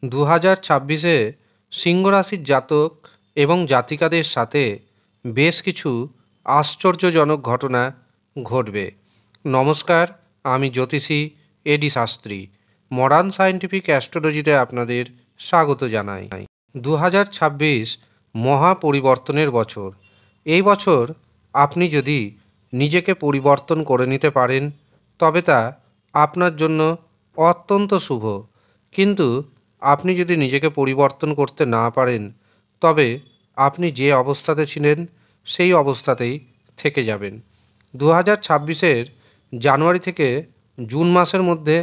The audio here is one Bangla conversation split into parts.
2026-এ সিংহ রাশির জাতক এবং জাতিকাদের সাথে বেশ কিছু আশ্চর্যজনক ঘটনা ঘটবে। নমস্কার, আমি জ্যোতিষী এডি শাস্ত্রী। মডার্ন সায়েন্টিফিক অ্যাস্ট্রোলজিতে আপনাদের স্বাগত জানাই। 2026 মহা পরিবর্তনের বছর। এই বছর আপনি যদি নিজেকে পরিবর্তন করে নিতে পারেন তবে তা আপনার জন্য অত্যন্ত শুভ। কিন্তু আপনি যদি নিজেকে পরিবর্তন করতে না পারেন তবে আপনি যে অবস্থাতে ছিলেন সেই অবস্থাতেই থেকে যাবেন। 2026-এর জানুয়ারি থেকে জুন মাসের মধ্যে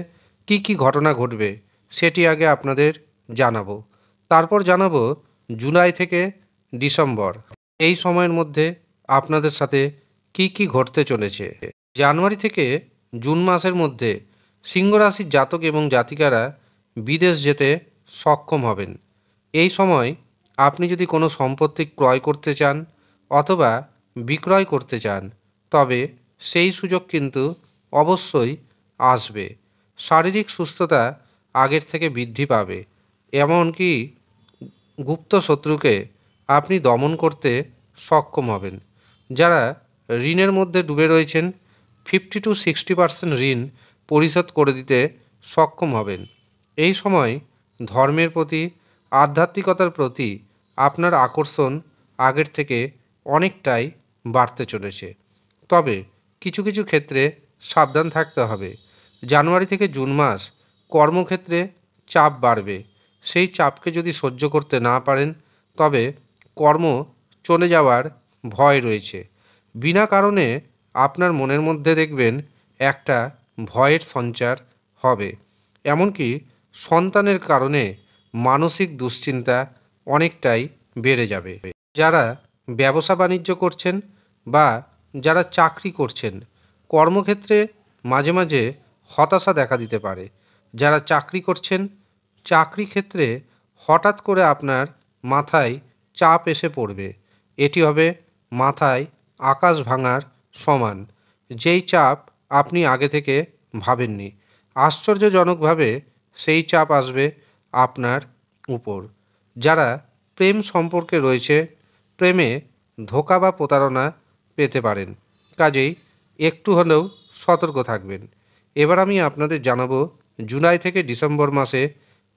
কি কি ঘটনা ঘটবে সেটি আগে আপনাদের জানাবো। তারপর জানাবো জুলাই থেকে ডিসেম্বর এই সময়ের মধ্যে আপনাদের সাথে কি কি ঘটতে চলেছে। জানুয়ারি থেকে জুন মাসের মধ্যে সিংহ রাশির জাতক এবং জাতিকারা বিদেশ যেতে সক্ষম হবেন। এই সময় আপনি যদি কোনো সম্পত্তি ক্রয় করতে চান অথবা বিক্রয় করতে চান তবে সেই সুযোগ কিন্তু অবশ্যই আসবে। শারীরিক সুস্থতা আগের থেকে বৃদ্ধি পাবে, এমনকি গুপ্ত শত্রুকে আপনি দমন করতে সক্ষম হবেন। যারা ঋণের মধ্যে ডুবে রয়েছেন 50-60% ঋণ পরিশোধ করে দিতে সক্ষম হবেন। এই সময় ধর্মের প্রতি, আধ্যাত্মিকতার প্রতি আপনার আকর্ষণ আগের থেকে অনেকটাই বাড়তে চলেছে। তবে কিছু কিছু ক্ষেত্রে সাবধান থাকতে হবে। জানুয়ারি থেকে জুন মাস কর্মক্ষেত্রে চাপ বাড়বে। সেই চাপকে যদি সহ্য করতে না পারেন তবে কর্ম চলে যাওয়ার ভয় রয়েছে। বিনা কারণে আপনার মনের মধ্যে দেখবেন একটা ভয়ের সঞ্চার হবে। এমনকি সন্তানের কারণে মানসিক দুশ্চিন্তা অনেকটাই বেড়ে যাবে। যারা ব্যবসা বাণিজ্য করছেন বা যারা চাকরি করছেন, কর্মক্ষেত্রে মাঝে মাঝে হতাশা দেখা দিতে পারে। যারা চাকরি করছেন, চাকরি ক্ষেত্রে হঠাৎ করে আপনার মাথায় চাপ এসে পড়বে। এটি হবে মাথায় আকাশ ভাঙার সমান। যেই চাপ আপনি আগে থেকে ভাবেননি, আশ্চর্যজনকভাবে সেই চাপ আসবে আপনার উপর। যারা প্রেম সম্পর্কে রয়েছে, প্রেমে ধোঁকা বা প্রতারণা পেতে পারেন, কাজেই একটু হলেও সতর্ক থাকবেন। এবার আমি আপনাদের জানাবো জুলাই থেকে ডিসেম্বর মাসে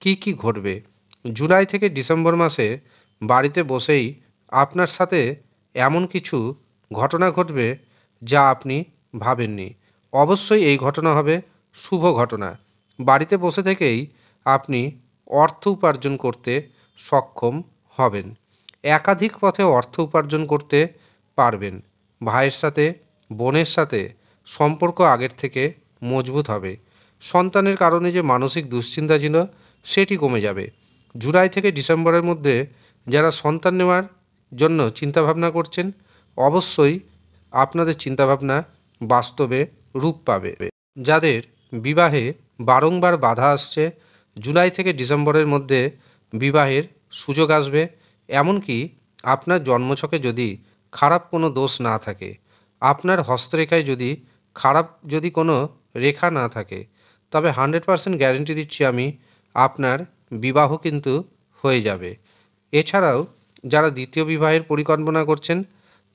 কি কি ঘটবে। জুলাই থেকে ডিসেম্বর মাসে বাড়িতে বসেই আপনার সাথে এমন কিছু ঘটনা ঘটবে যা আপনি ভাবেননি। অবশ্যই এই ঘটনা হবে শুভ ঘটনা। বাড়িতে বসে থেকেই আপনি অর্থ উপার্জন করতে সক্ষম হবেন। একাধিক পথে অর্থ উপার্জন করতে পারবেন। ভাইয়ের সাথে, বোনের সাথে সম্পর্ক আগের থেকে মজবুত হবে। সন্তানের কারণে যে মানসিক দুশ্চিন্তা ছিল সেটি কমে যাবে। জুলাই থেকে ডিসেম্বরের মধ্যে যারা সন্তান নেওয়ার জন্য চিন্তাভাবনা করছেন, অবশ্যই আপনাদের চিন্তাভাবনা বাস্তবে রূপ পাবে। যাদের বিবাহে বারংবার বাধা আসছে, জুলাই থেকে ডিসেম্বরের মধ্যে বিবাহের সুযোগ আসবে। এমনকি আপনার জন্মছকে যদি খারাপ কোনো দোষ না থাকে, আপনার হস্তরেখায় যদি কোনো রেখা না থাকে, তবে 100% গ্যারেন্টি দিচ্ছি আমি, আপনার বিবাহ কিন্তু হয়ে যাবে। এছাড়াও যারা দ্বিতীয় বিবাহের পরিকল্পনা করছেন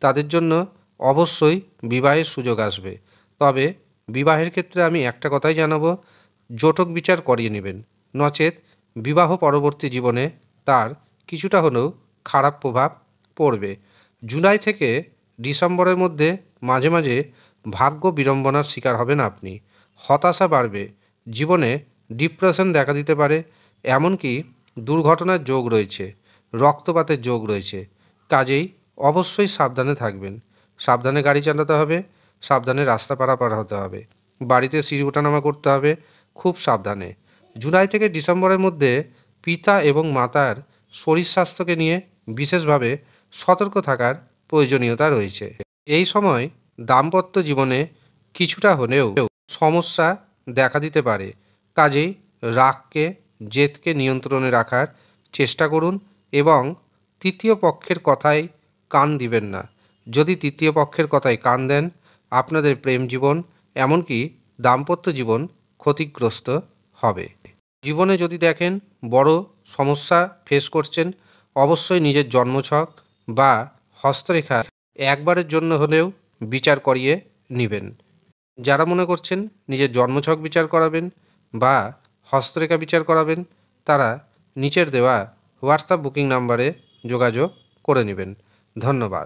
তাদের জন্য অবশ্যই বিবাহের সুযোগ আসবে। তবে বিবাহের ক্ষেত্রে আমি একটা কথাই জানাবো, জটক বিচার করিয়ে নেবেন, নচেত বিবাহ পরবর্তী জীবনে তার কিছুটা হলেও খারাপ প্রভাব পড়বে। জুলাই থেকে ডিসেম্বরের মধ্যে মাঝে মাঝে ভাগ্য বিড়ম্বনার শিকার হবেন আপনি। হতাশা বাড়বে, জীবনে ডিপ্রেশন দেখা দিতে পারে, এমনকি দুর্ঘটনার যোগ রয়েছে, রক্তপাতের যোগ রয়েছে। কাজেই অবশ্যই সাবধানে থাকবেন। সাবধানে গাড়ি চালাতে হবে, সাবধানে রাস্তা পারাপার হতে হবে, বাড়িতে সিঁড়ি ওঠানামা করতে হবে খুব সাবধানে। জুলাই থেকে ডিসেম্বরের মধ্যে পিতা এবং মাতার শরীর স্বাস্থ্যকে নিয়ে বিশেষভাবে সতর্ক থাকার প্রয়োজনীয়তা রয়েছে। এই সময় দাম্পত্য জীবনে কিছুটা হলেও সমস্যা দেখা দিতে পারে। কাজেই রাগকে, জেদকে নিয়ন্ত্রণে রাখার চেষ্টা করুন এবং তৃতীয় পক্ষের কথায় কান দিবেন না। যদি তৃতীয় পক্ষের কথায় কান দেন, আপনাদের প্রেম জীবন এমনকি দাম্পত্য জীবন ক্ষতিগ্রস্ত হবে। জীবনে যদি দেখেন বড় সমস্যা ফেস করছেন, অবশ্যই নিজের জন্মছক বা হস্তরেখা একবারের জন্য হলেও বিচার করিয়ে নেবেন। যারা মনে করছেন নিজের জন্মছক বিচার করাবেন বা হস্তরেখা বিচার করাবেন, তারা নিচের দেওয়া হোয়াটসঅ্যাপ বুকিং নাম্বারে যোগাযোগ করে নেবেন। ধন্যবাদ।